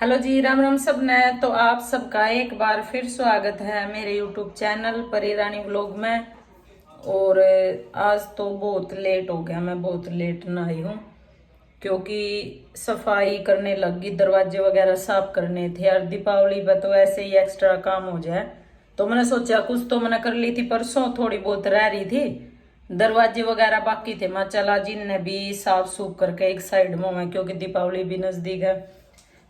Hello जी, राम राम सब ने। तो आप सबका एक बार फिर स्वागत है मेरे यूट्यूब चैनल परी रानी व्लॉग में। और आज तो बहुत लेट हो गया, मैं बहुत लेट नहाई हूँ क्योंकि सफाई करने लगी, दरवाजे वगैरह साफ करने थे। और दीपावली पर तो ऐसे ही एक्स्ट्रा काम हो जाए, तो मैंने सोचा कुछ तो मैंने कर ली थी परसों, थोड़ी बहुत रह रही थी, दरवाजे वगैरह बाकी थे। मैं चला जिनने भी साफ सूफ करके एक साइड में हुए क्योंकि दीपावली भी नजदीक है।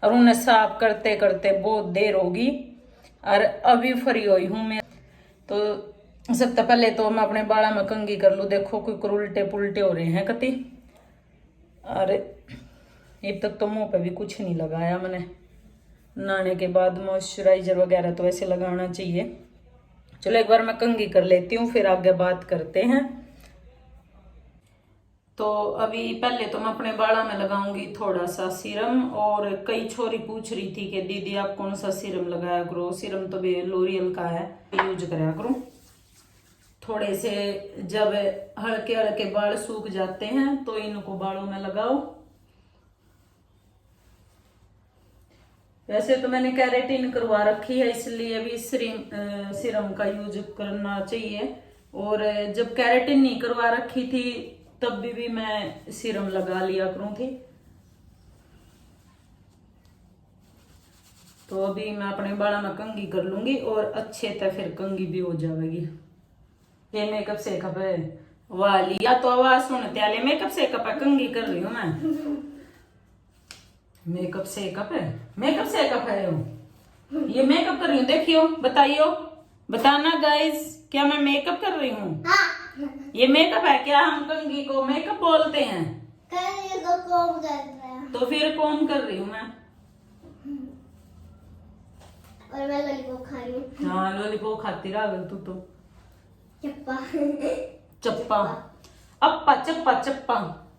और उन्हें साफ करते करते बहुत देर होगी और अभी फ्री हुई हूँ मैं। तो सबसे पहले तो मैं अपने बाला में कंघी कर लूँ। देखो कुछ उल्टे पुल्टे हो रहे हैं कति। और अब तक तो मुंह पे भी कुछ नहीं लगाया मैंने। नहाने के बाद मॉइस्चराइजर वगैरह तो ऐसे लगाना चाहिए। चलो एक बार मैं कंघी कर लेती हूँ, फिर आगे बात करते हैं। तो अभी पहले तो मैं अपने बाड़ा में लगाऊंगी थोड़ा सा सीरम। और कई छोरी पूछ रही थी कि दीदी आप कौन सा सीरम लगाया करो। सीरम तो भी लोरियल का है, यूज कराया करूँ। थोड़े से जब हल्के हल्के बाल सूख जाते हैं तो इनको बालों में लगाओ। वैसे तो मैंने कैरेटिन करवा रखी है, इसलिए भी सीरम का यूज करना चाहिए। और जब कैरेटिन नहीं करवा रखी थी तब भी मैं सीरम लगा लिया करूँ थी। तो अभी मैं अपने बालों में कंघी कर लूंगी और अच्छे से फिर कंघी भी हो जाएगी। ये मेकअप सेकअप है वाली, या तो आवाज सुनते आले मेकअप सेकअप है, कंघी कर रही हूँ मैं। मेकअप सेकअप है, मेकअप सेकअप है ये मेकअप कर रही हूँ। देखियो, बताइयो, बताना गाइस, क्या मैं मेकअप कर रही हूँ? हाँ। ये मेकअप है क्या? हम कंघी को मेकअप बोलते हैं। तो फिर कौन कर रही हूँ मैं? और मैं लॉलीपॉप खा रही हूँ। हाँ, लॉलीपॉप खाती रह तू तो। चप्पा चप्पा अप्पा चप्पा चप्पा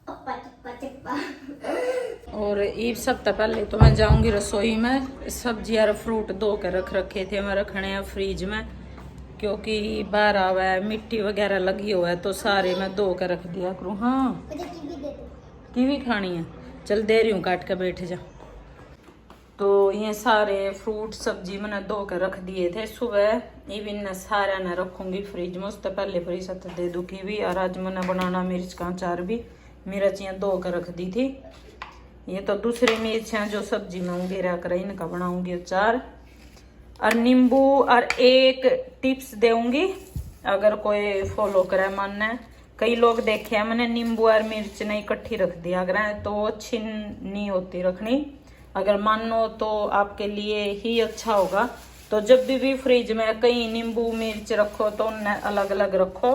अप्पा चप्पा चप्पा। और ये सब तो पहले तो मैं जाऊंगी रसोई में। सब्जी और फ्रूट धो के रख रखे थे मैं, रखने हैं फ्रिज में क्योंकि बाहर आवा है, मिट्टी वगैरह लगी हुआ है तो सारे मैं धो के रख दिया करूँ। हाँ, मुझे कीवी दे दो। कीवी खानी है? चल दे रही हूँ, काट के बैठ जा। तो ये सारे फ्रूट सब्जी मैंने धो के रख दिए थे सुबह। इवन सारा न रखूंगी फ्रिज में, उससे पहले फरीसत दे दूँ कीवी। और आज मैंने बनाना मिर्च का अचार भी, मिर्च यहाँ धो कर रख दी थी। ये तो दूसरी मिर्च हैं जो सब्जी में होंगी रह कर, इनका बनाऊंगी अचार। और नींबू। और एक टिप्स दूंगी अगर कोई फॉलो करे मानना। कई लोग देखे हैं मैंने नींबू और मिर्च नहीं इकट्ठी रख दिया अगर, तो अच्छी नहीं होती रखनी। अगर मानो तो आपके लिए ही अच्छा होगा। तो जब भी फ्रिज में कहीं नींबू मिर्च रखो तो उन्हें अलग अलग रखो।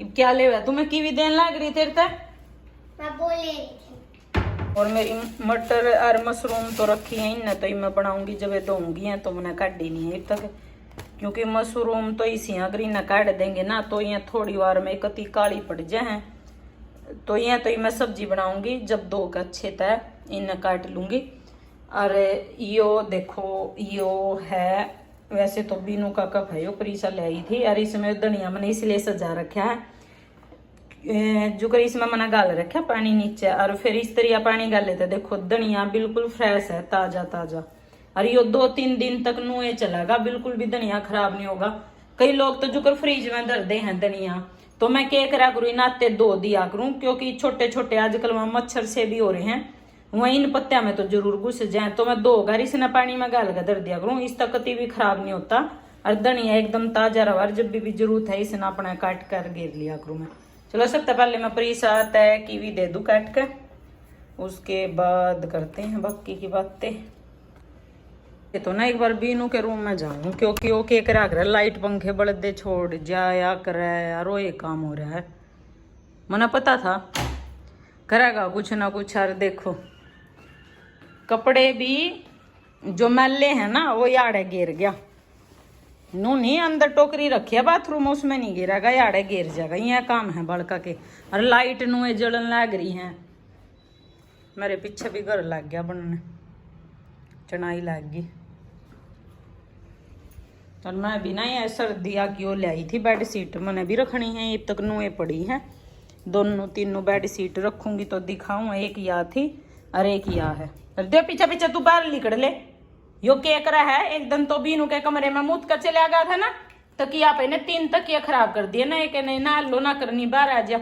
अब क्या ले तुम्हें कीवी देने लग रही तेरे तक? मैं बोल रही थी। और मेरी मटर और मशरूम तो रखी है इन्हें, तो मैं बनाऊंगी जब ये धोंगी हैं तो मैंने काटी नहीं है अब तक। क्योंकि मशरूम तो इसी अगर इन्हें काट देंगे ना तो ये थोड़ी बार में कति काली पड़ जाए। तो ये तो मैं सब्जी बनाऊंगी जब धो के अच्छे तय इन्हें काट लूंगी। और यो देखो, यो है वैसे तो बीनू का कप है, यो परीसा ले आई थी। और इसमें धनिया मैंने इसलिए सजा रखा है जो कर इसमें मैंने गाल रखा पानी नीचे। और फिर इस तरह पानी गाल लेते। देखो धनिया बिल्कुल फ्रेश है, ताजा ताजा। और यो 2-3 दिन तक नुए चलेगा, बिल्कुल भी धनिया खराब नहीं होगा। कई लोग तो जो कर फ्रिज में धर दे हैं धनिया, तो मैं क्या करा करूँ, नाते धो दिया करूँ क्योंकि छोटे छोटे आजकल वहाँ मच्छर से भी हो रहे हैं, वहीं इन पत्तिया में तो जरूर घुस जाए। तो मैं 2 बार इसने पानी में गाल कर धर दिया करूँ, इस तक कति भी खराब नहीं होता। और धनिया एकदम ताजा रहा, जब भी जरूरत है इसने अपना काट कर घेर लिया करूँ मैं। चलो सबसे पहले मैं परीसा तय कीवी दे दूँ काट कर, उसके बाद करते हैं बाकी की बातें। तो ना एक बार बीनू के रूम में जाऊं क्योंकि वो के करा कर लाइट पंखे बड़े छोड़ जाया करे यार, वो एक काम हो रहा है। मना पता था करेगा कुछ ना कुछ। और देखो कपड़े भी जो मैले हैं ना वो याड़े गिर गया। नू नहीं अंदर टोकरी रखी है बाथरूम, उसमें नहीं गिरेगा, याड़े गिर जाएगा। यह काम है बड़का के। और लाइट नुए जलन लग रही है। मेरे पीछे भी घर लग गया बनने, चढ़ाई लग गई। और मैं भी ना ये सर्दियाँ की वो लाई थी बेड शीट, मैंने भी रखनी है। अब तक नुए पड़ी हैं, दोनों तीनों बेड शीट रखूंगी तो दिखाऊँ। एक या थी अरे किया है दे पीछे पीछे तू बाहर निकल ले। यो केक रहा है एक दिन तो बीनू के कमरे में मुत कर चले गया था ना, तकिया पे ने 3 तकिया खराब कर दिए ना, एक नहीं ना लो ना करनी, बाहर आ जा,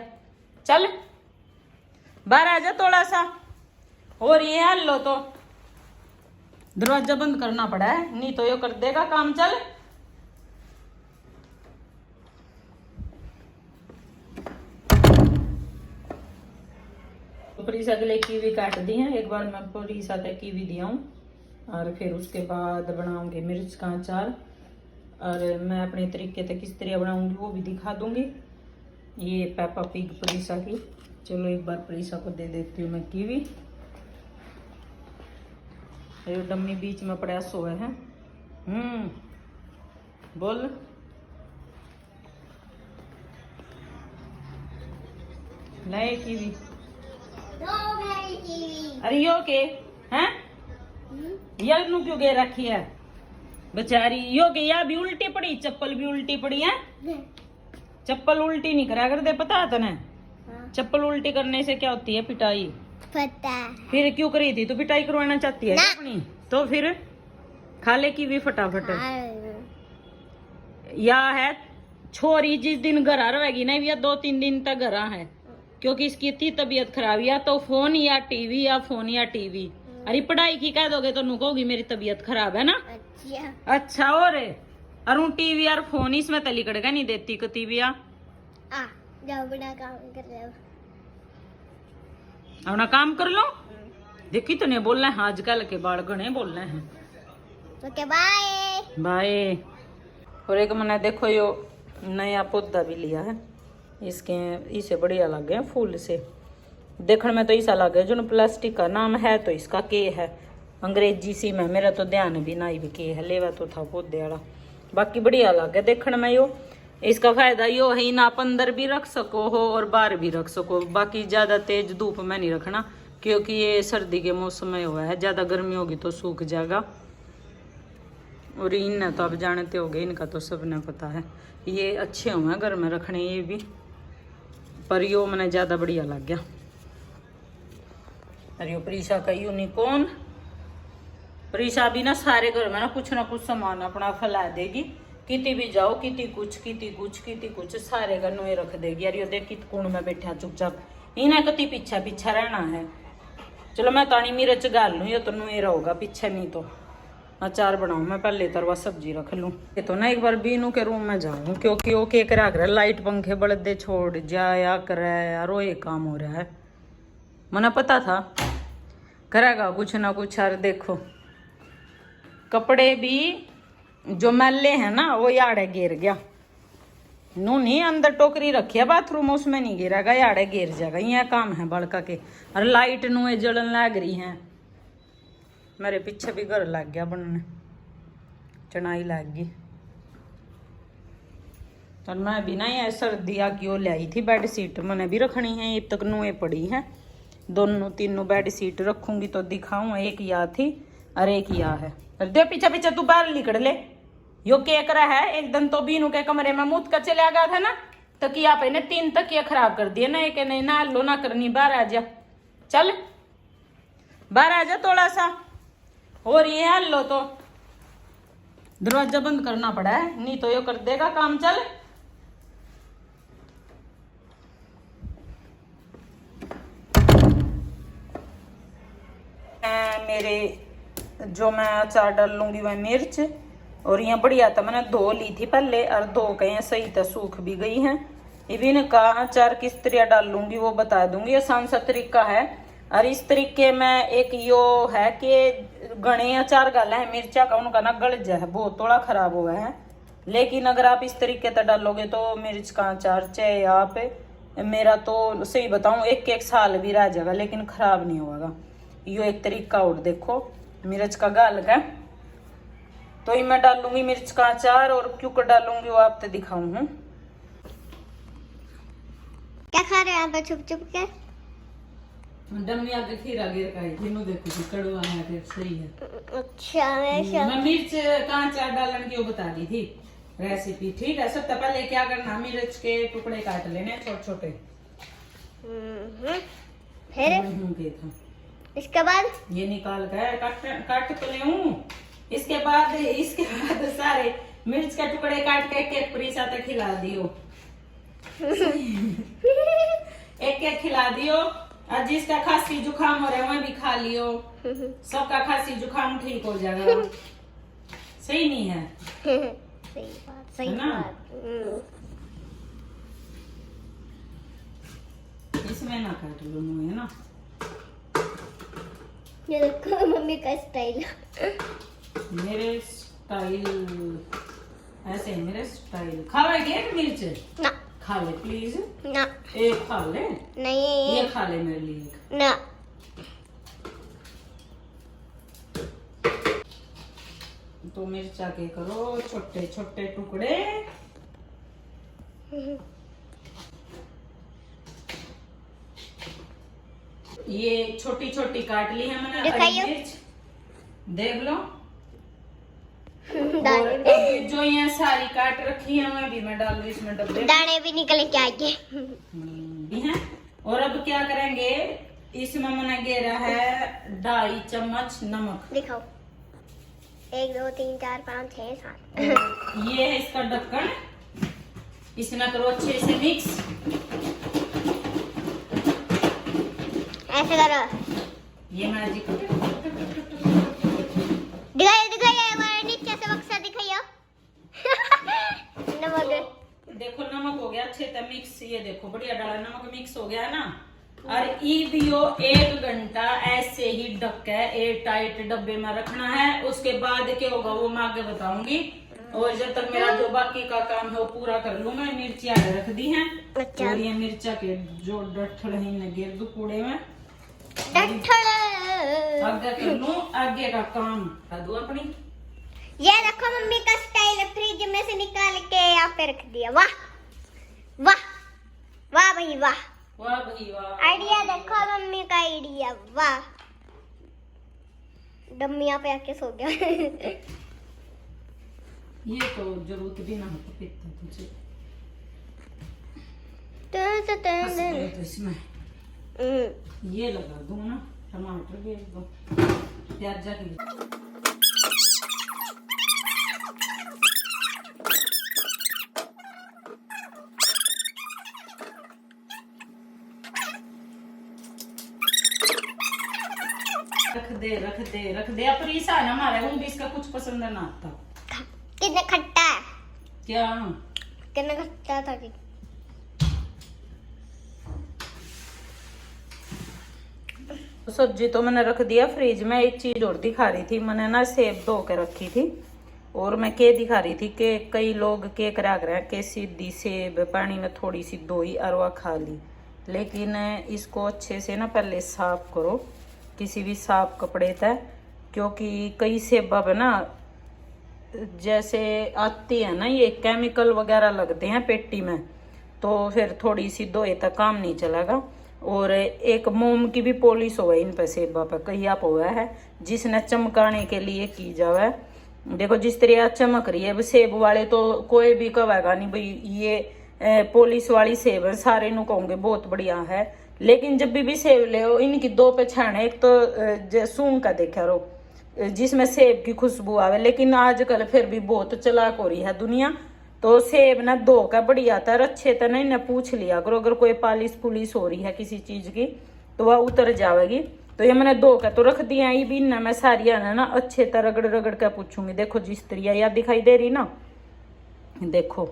चल बाहर आ जा थोड़ा सा। और ये हल लो तो दरवाजा बंद करना पड़ा है, नहीं तो यो कर देगा काम। चल प्रीसा के लिए कीवी काट दी है, एक बार मैं प्रीसा का कीवी दिया हूँ, और फिर उसके बाद बनाऊंगी मिर्च का अचार, और मैं अपने तरीके से किस तरह बनाऊंगी वो भी दिखा दूंगी। ये पेपा पिग प्रीसा की। चलो एक बार प्रीसा को दे देती हूँ मैं कीवी। ये डम्मी बीच में पड़ा सोए है। बोल लाए कीवी। अरे यो के हैं यार नु क्यों गे रखी है बेचारी, यो के या भी उल्टी पड़ी, चप्पल भी उल्टी पड़ी है। चप्पल उल्टी नहीं करा कर दे, पता है तने? चप्पल उल्टी करने से क्या होती है? पिटाई। पता। फिर क्यों करी थी तू? पिटाई करवाना चाहती है अपनी? तो फिर खा ले की भी फटाफट। या है छोरी जिस दिन घर रहेगी ना, या 2-3 दिन तक घर है, क्योंकि इसकी इतनी तबीयत खराब, या तो फोन या टीवी, या फोन या टीवी। अरे पढ़ाई की कह दोगे तो नुकोगी मेरी तबीयत खराब है ना। अच्छा और अरुण टीवी और फोन इसमें तली कड़का नहीं देती को टीविया। जाओ बड़ा काम कर लो, अपना काम कर लो। देखी तो नहीं बोलना है, आजकल के बाल गणे बोलना है। Okay bye bye. और एक मैंने देखो यो नया पौधा भी लिया है, इसके इसे बढ़िया लगे फूल से, देखने में तो ऐसा लगे जो प्लास्टिक का नाम है तो इसका के है अंग्रेजी सी में, मेरा तो ध्यान भी ना भी के है, लेवा तो था पौधे वाला, बाकी बढ़िया लगे देखने में। यो इसका फायदा यो है ना, आप अंदर भी रख सको हो और बाहर भी रख सको, बाकी ज्यादा तेज धूप में नहीं रखना, क्योंकि ये सर्दी के मौसम में हुआ है, ज्यादा गर्मी होगी तो सूख जाएगा। और इन तो आप जानते होगे, इनका तो सबने पता है, ये अच्छे हुए घर में रखने ये भी, पर यो मैंने ज्यादा बढ़िया लग गया। अरे प्रीसा का यूनिकॉर्न, प्रीसा भी ना सारे घर में ना कुछ सामान अपना फैला देगी, किती भी जाओ किती कुछ सारे घर नुए रख देगी। यार यो देख कित कुण में बैठा चुपचाप, इन्हें कति पीछा रहना है। चलो मैं तानी मिर्च गाल लूँ, ये तो नुए रहोगा पीछे, नहीं तो अचार बनाऊं मैं, पहले तरवा सब्जी रख लूं। ये तो ना एक बार बीनू के रूम में जाऊं, क्योंकि वो केक रख रहा है, लाइट पंखे बड़े छोड़ जाया करे यार, वो ये काम हो रहा है, मना पता था करेगा कुछ ना कुछ। यार देखो कपड़े भी जो मैले हैं ना वो याड़े गिर गया, नू नहीं अंदर टोकरी रखी है बाथरूम, उसमें नहीं गिरेगा, याड़े गिर जाएगा, यह काम है बड़का के। और लाइट नुए जलन लग रही है, मेरे पीछे भी घर लग गया बनने, चनाई लग गई। और मैं भी ना ये सर्दिया की वो लाई थी बेड शीट, मैंने भी रखनी है, ये तक नुए पड़ी हैं, दोनों तीनों बेड शीट रखूंगी तो दिखाऊं। एक या थी और एक या है। दे पीछे तू बाहर निकल ले। यो केक रहा है एक दिन तो बीनू के कमरे में मुत कर चले गया था ना, तकिया पे ने 3 तकिया खराब कर दिए ना, एक नहीं ना लो ना करनी, बाहर आ जा, चल बाहर आ जा थोड़ा सा। और ये हल लो तो दरवाजा बंद करना पड़ा है, नहीं तो यो कर देगा काम। चल मेरे जो मैं अचार डाल लूंगी वह मिर्च, और ये बढ़िया था, मैंने धो ली थी पहले, और धो के सही तो सूख भी गई हैं। इबिन का अचार किस तरह डाल लूंगी वो बता दूंगी, आसान सा तरीका है। और इस तरीके में एक यो है कि गणे अचार गाला है मिर्चा का, उनका ना गल जाए, बहुत थोड़ा खराब हुआ है, लेकिन अगर आप इस तरीके से डालोगे तो मिर्च का अचार चाहे आप, मेरा तो सही बताऊं 1 साल भी रह जाएगा, लेकिन खराब नहीं होगा। यो एक तरीका और देखो मिर्च का गाल का, तो मैं डालूंगी मिर्च का अचार, और क्यों डालूंगी वो आपको दिखाऊं। क्या खा रहे हैं आप छुप के? डमिया के खीरा गिर का है, जिन्हों देखो कि कड़वा है फिर सही है। अच्छा मैं मिर्च का अचार डालने की वो बता दी थी रेसिपी, ठीक है। सबसे पहले क्या करना, मिर्च के टुकड़े काट लेने छोटे छोटे, फिर इसके बाद ये निकाल कर काट तो ले हूँ। इसके बाद सारे मिर्च के टुकड़े काट के एक प्रीसा तक खिला दियो। एक खिला दियो। और जिसका खांसी जुकाम हो रहा है वह भी खा लियो। सबका खांसी जुकाम ठीक हो जाएगा। सही नहीं है? सही बात, सही है ना? बात। इसमें ना काट लो मुँह, है ना? ये देखो मम्मी का स्टाइल। मेरे स्टाइल ऐसे है, मेरे स्टाइल। खाओगे मिर्च? ना खा ले प्लीज। ना एक खा ले। नहीं ये खा ले मेरे लिए एक। ना। तो मिर्चा के करो छोटे छोटे टुकड़े। ये छोटी छोटी काट ली है मैंने हरी दिखाइए। मिर्च, देख लो। दाने और अभी जो ये सारी काट रखी है मैं डाल दूँ इसमें डब्बे में। दाने भी निकल के आएंगे। भी हैं। और अब क्या करेंगे, इसमें मैंने घेरा है 2.5 चम्मच नमक। दिखाओ 1 2 3 4 5 6 7। ये है इसका ढक्कन। इसमें करो अच्छे से मिक्स। ऐसे करो। ये मैजिक। दिखाइए दिखाइए एक बार नीचे से बक्सा दिखाइए। नमक देखो नमक हो गया अच्छे से मिक्स। ये देखो बढ़िया डाला नमक मिक्स हो गया है ना। और ईदियो 1 घंटा ऐसे ही ढक के एयर टाइट डब्बे में रखना है। उसके बाद क्या होगा वो मैं आगे बताऊंगी। और जब तक मेरा जो बाकी का काम है वो पूरा कर लूँ। मैं मिर्चियाँ रख दी हैं। अच्छा। और ये मिर्चा के जो डठल है गिर दू कूड़े में। डठल। आगे कर लूँ आगे का काम कर दूँ अपनी। ये देखो मम्मी का स्टाइल फ्रिज में से निकाल के यहाँ पे रख दिया। वाह वाह वाह भाई वाह। वाह भाई वाह। आइडिया देखो मम्मी का आइडिया। वाह डम्मिया पे आके सो गया। ये तो जरूरत भी ना हो पिता तुझे। तो इसमें ये लगा दूं ना, टमाटर भी एक दो, प्याज की। रख दे अब रीसा ना मारे। हूँ भी इसका कुछ पसंद ना आता। कितने खट्टा है। क्या कितने खट्टा था कि सब्जी तो मैंने रख दिया फ्रिज में। एक चीज और दिखा रही थी मैंने ना, सेब धो के रखी थी। और मैं के दिखा रही थी कि कई लोग के करा कर के सीधी सेब पानी में थोड़ी सी धोई और वह खा ली। लेकिन इसको अच्छे से ना पहले साफ करो किसी भी साफ कपड़े तक। क्योंकि कई सेबा पे ना जैसे आती है ना ये केमिकल वगैरह लगते हैं पेटी में। तो फिर थोड़ी सी धोए तक काम नहीं चलेगा। और एक मोम की भी पॉलिश हो गई इन पे सेबा पे कहीं आप हुआ है जिसने चमकाने के लिए की जावे। देखो जिस तरह चमक रही है। अब सेब वाले तो कोई भी कहेगा नहीं भाई ये पॉलिश वाली सेब है। सारे नु कहोगे बहुत बढ़िया है। लेकिन जब भी सेब ले इनकी दो पहचान है। एक तो सूंघ का देखा रो जिसमें सेब की खुशबू आवे। लेकिन आजकल फिर भी बहुत चलाक हो रही है दुनिया। तो सेब ना धो का बढ़िया तर अच्छे तरह नहीं ना पूछ लिया करो। अगर कोई पालिश पुलिस हो रही है किसी चीज की तो वह उतर जाएगी। तो ये मैंने धो का तो रख दिया। ये भी ना मैं सारिया ना अच्छे तरह रगड़ रगड़ कर पूछूंगी। देखो जिस तरह याद दिखाई दे रही ना, देखो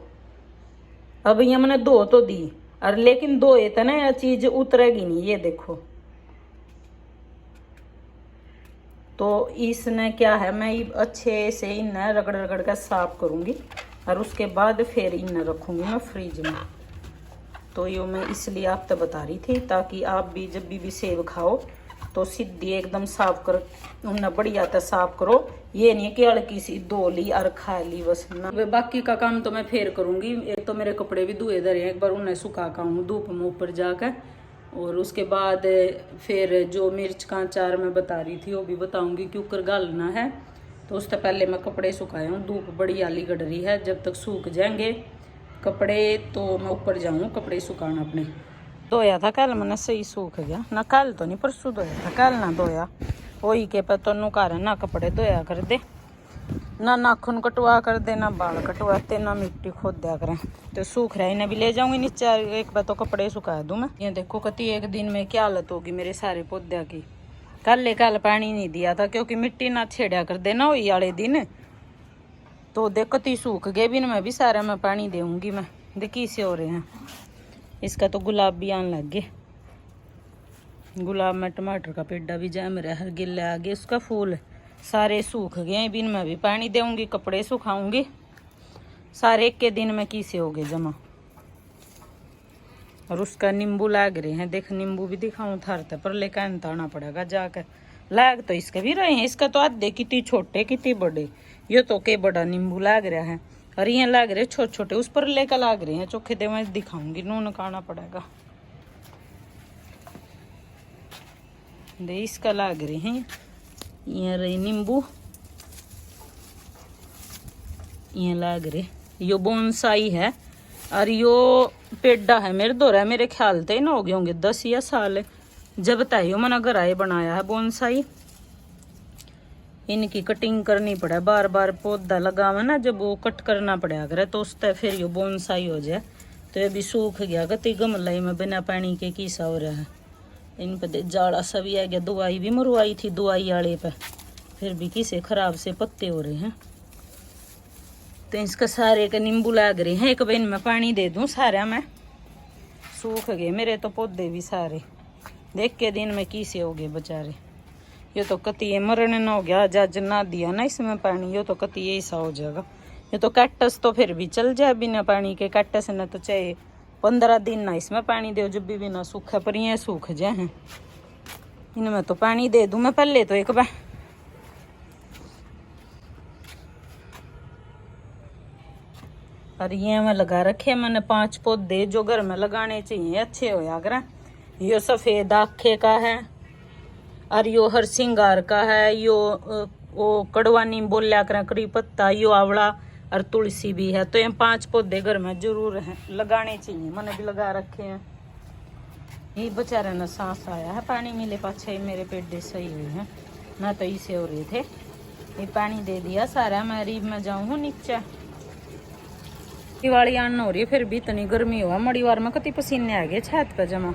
अब ये मैंने धो तो दी और लेकिन धोए तो ना यह चीज उतरेगी नहीं। ये देखो तो इसने क्या है मैं अच्छे से इन्हें रगड़ रगड़ कर साफ करूंगी। और उसके बाद फिर इन्हें रखूंगी मैं फ्रिज में। तो ये मैं इसलिए आप तो बता रही थी ताकि आप भी जब भी सेब खाओ तो सीधी एकदम साफ कर उन्हें बढ़िया तो साफ करो। ये नहीं कि हल्की सी धो ली और खा ली बस ना। बाकी का काम तो मैं फिर करूंगी। एक तो मेरे कपड़े भी धुए धरे एक बार उन्हें सुखा का हूँ धूप में ऊपर जाकर। और उसके बाद फिर जो मिर्च का अचार मैं बता रही थी वो भी बताऊंगी क्योंकि गालना है। तो उससे पहले मैं कपड़े सुखाया हूँ। धूप बड़ी आली गड़ रही है। जब तक सूख जाएंगे कपड़े तो मैं ऊपर जाऊँ कपड़े सुखाना अपने। धोया था कल मैंने, सही सूख गया ना। कल तो नहीं परसों धोया था, कल ना धोया। वही के पर तनु कारण ना कपड़े धोया कर दे, ना नाखून कटवा कर दे, ना बाल कटवाते, ना मिट्टी खोद दिया करें। तो सूख रहा है, इन्हें भी ले जाऊंगी नीचे, एक बार तो कपड़े सुखा दूं मैं। ये देखो कति एक दिन में क्या हालत होगी मेरे सारे पौधे की। कल पानी नहीं दिया था क्योंकि मिट्टी ना छेड़ा कर देना वही वाले दिन, तो देख कति सूख गए भी। मैं भी सारा मैं पानी दूंगी मैं। देखिए से हो रहे हैं। इसका तो गुलाब भी आने लग गए। गुलाब में टमाटर का पेड़ा भी जा मेरा हर गिले आ गए। उसका फूल सारे सूख गए बिन। मैं भी पानी दूंगी, कपड़े सुखाऊंगी सारे एक के दिन में किसे हो गए जमा। और उसका नींबू लाग रहे हैं, देख नींबू भी दिखाऊं थारते पर लेकर आना पड़ेगा जाकर। लाग तो इसके भी रहे हैं, इसका तो आधे कितनी छोटे कितनी बड़े। ये तो के बड़ा नींबू लाग रहा है और ये लाग रहे छोटे छोटे, उस पर लेकर लाग रहे हैं चोखे दे। मैं दिखाऊंगी, नून काना पड़ेगा। दे इसका लाग रहे हैं ये रही नींबू, ये लाग रहे। यो बोनसाई है और यो पेड़ा है मेरे दो रहा। मेरे ख्याल से ना हो गए होंगे 10 या साल जब तय मैंने घर आए बनाया है बोनसाई। इनकी कटिंग करनी पड़े, बार बार पौधा लगावे ना जब वो कट करना पड़ा करे तो उससे फिर यो बोनसाई हो जाए। तो ये भी सूख गया गति गमलाई में बिना पानी के किसा हो रहा है। इन पे जाड़ा सा भी आ गया, दवाई भी मरवाई थी दवाई वाले पे, फिर भी किसे खराब से पत्ते हो रहे हैं। तो इसका सारे के नींबू लाग रहे हैं। एक दिन में पानी दे दूं सारा मैं, सूख गए मेरे तो पौधे भी सारे। देख के दिन में किसे हो गए बेचारे। ये तो कति मरण न हो गया, जज ना दिया ना इसमें पानी, ये तो कति ऐसा हो जाएगा। ये तो कैक्टस तो फिर भी चल जाए बिना पानी के। कैक्टस ने तो चाहे 15 दिन ना इसमें पानी दो जब भी ना सूखा, पर ये सूख जाए हैं। इनमें तो पानी दे दूं मैं पहले तो एक बार। और ये मैं लगा रखे मैंने 5 पौधे जो घर में लगाने चाहिए अच्छे हो अगर। यो सफेद आखे का है और यो हर सिंगार का है, यो वो कड़वा नीम बोलिया करें, करी पत्ता, यो आंवला और तुलसी भी है। तो ये 5 पौधे घर में जरूर हैं, लगाने चाहिए। मैंने भी लगा रखे हैं। ये बेचारे ना सांस आया है, पानी मिले पाछे मेरे पेड़े सही हुए हैं ना, तो इसे हो रहे थे। ये पानी दे दिया सारा। मैं रीब में जाऊँ नीचे, दिवाली आन हो रही है फिर भी इतनी गर्मी हुआ। मड़ीवार में कति पसीने आ गए छत पे जमा।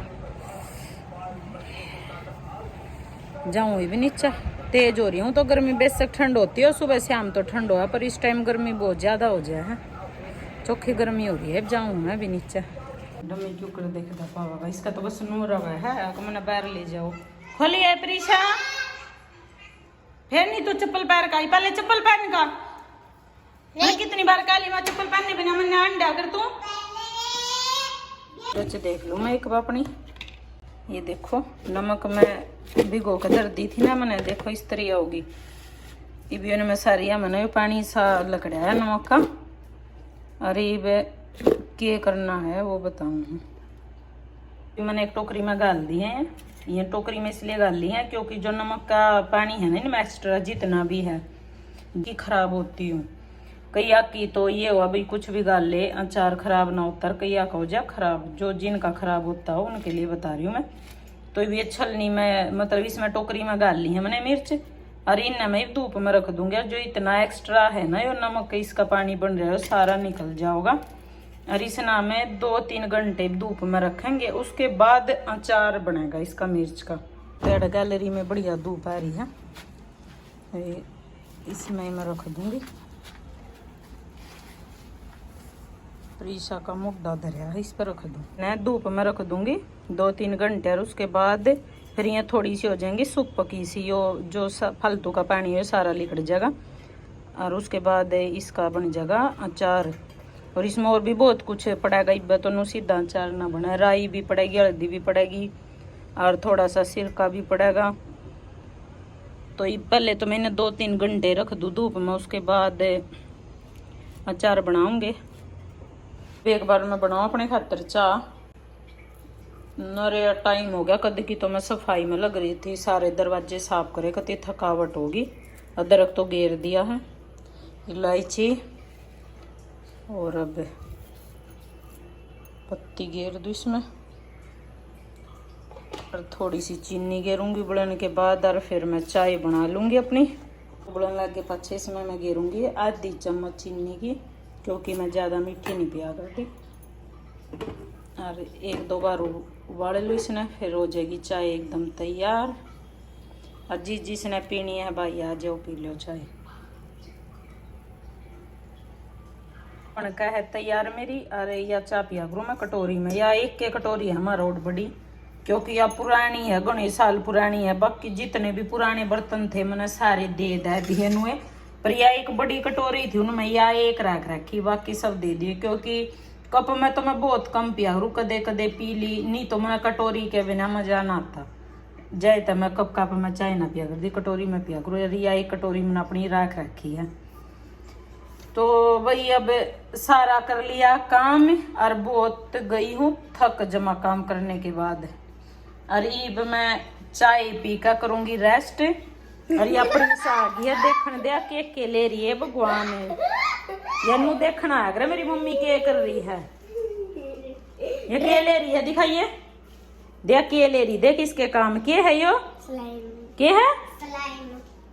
जाऊँ भी नीचे, तेज हो रही हूँ तो गर्मी बेशक ठंड होती है और सुबह शाम तो ठंड हुआ, पर इस टाइम गर्मी बहुत ज्यादा हो जाए है, चौखी गर्मी हो रही है। जाऊँ मैं भी नीचे। डमी क्यों कर देखता पावा, इसका तो बस नूर है। मैंने बाहर ले जाओ, खोली है प्रीशा। फिर नहीं तो चप्पल पैर का ही, पहले चप्पल पहन का। मैं कितनी बार काली माँ चप्पल पहनने बिना मैंने अंडा कर तू। तो देख लूँ मैं एक बार अपनी। ये देखो नमक में भिगो कर धर दी थी ना मैंने, देखो इस तरह होगी। इब में सारी मैंने पानी सा लकड़ा है नमक का। और ये क्या करना है वो बताऊँ। मैंने एक टोकरी में गाल दी है। ये टोकरी में इसलिए गाल ली है क्योंकि जो नमक का पानी है ना इनमें एक्स्ट्रा जितना भी है कि खराब होती हूँ। कई की तो ये हुआ भाई कुछ भी गाल ले अचार खराब ना उतर, कई का हो जाए खराब। जो जिनका खराब होता हो उनके लिए बता रही हूँ मैं। तो ये छलनी में मतलब इसमें टोकरी में गाल ली है मैंने मिर्च, और इन मैं धूप में रख दूंगी। जो इतना एक्स्ट्रा है ना ये नमक इसका पानी बन रहा है सारा निकल जाओगा। और इस ना में 2-3 घंटे धूप में रखेंगे, उसके बाद अचार बनेगा इसका मिर्च का। पेड़ गैलरी में बढ़िया धूप आ रही है, इसमें मैं रख दूंगी। प्रीशा का मुद्दा धरिया है, इस पर रख दूँ मैं धूप में रख दूंगी 2-3 घंटे। और उसके बाद फिर ये थोड़ी सी हो जाएंगी सूख पकी सी, जो फालतू का पानी है सारा लिकड़ जाएगा। और उसके बाद इसका बन जाएगा अचार। और इसमें और भी बहुत कुछ पड़ेगा, इब्बा तो सीधा अचार ना बना। राई भी पड़ेगी, हल्दी भी पड़ेगी और थोड़ा सा सिरका भी पड़ेगा। तो ये पहले तो मैंने 2-3 घंटे रख दूँ धूप में, उसके बाद अचार बनाऊंगे। एक बार मैं बनाऊँ अपने खातर चाह। नरे टाइम हो गया कद की, तो मैं सफाई में लग रही थी, सारे दरवाजे साफ करे, कति थकावट होगी। अदरक तो घेर दिया है, इलायची और अब पत्ती घेर दूँ इसमें। और थोड़ी सी चीनी गेरूंगी उबलने के बाद, और फिर मैं चाय बना लूंगी अपनी। उबलने लगे पाछे इसमें मैं गेरूंगी आधी चम्मच चीनी की, क्योंकि मैं ज़्यादा मीठी नहीं पिया करती। और 1-2 बार उबाल लो इसने, फिर हो जाएगी चाय एकदम तैयार। और जिसने पीनी है भाई आ जाओ पी लो चाय। बनका है तैयार मेरी। अरे या चाय पिया करूँ मैं कटोरी में, या एक के कटोरी है हमारा रोड बड़ी, क्योंकि यह पुरानी है, घनी साल पुरानी है। बाकी जितने भी पुराने बर्तन थे मैंने सारे दे दिए हुए, पर यह एक बड़ी कटोरी थी उनमें या एक रख रखी, बाकी सब दे दिए। क्योंकि कप में तो मैं बहुत कम पिया करूँ, कदे कदे पी ली, नहीं तो मैं कटोरी के बिना मजा ना आता। जाए तो मैं कप में चाय ना पिया करती, कटोरी में पिया करूँ। या एक कटोरी मैंने अपनी रख रखी है। तो वही अब सारा कर लिया काम, और बहुत गई हूँ थक जमा काम करने के बाद। और अब मैं चाय पी का करूंगी रेस्ट। और ये अपनी आ गई है देखने दे के ले रही है भगवान, यानू देखना है अगर मेरी मम्मी के कर रही है, ये के ले रही है दिखाइए, देख के ले रही, देख इसके काम के है यो के है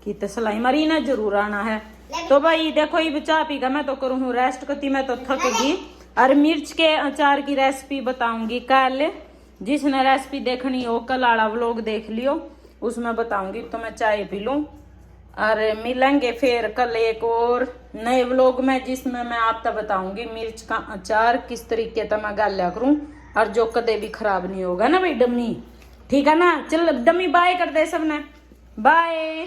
की तो सिलाई मरी ना जरूर आना है। तो भाई देखो ये चाय पी का मैं तो करूँ रेस्ट करती, मैं तो थक गई। और मिर्च के अचार की रेसिपी बताऊंगी कल, जिसने रेसिपी देखनी हो कल आड़ा व्लॉग देख लियो, उसमें बताऊंगी। तो मैं चाय पी लूं और मिलेंगे फिर कल एक और नए व्लॉग में, जिसमें मैं आपको बताऊंगी मिर्च का अचार किस तरीके से मैं गाल्या करूं, और जो कदे भी खराब नहीं होगा ना भाई डमी, ठीक है ना। चल डमी बाय कर दे सबने, बाय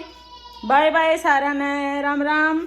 बाय बाय सारा ने, राम राम।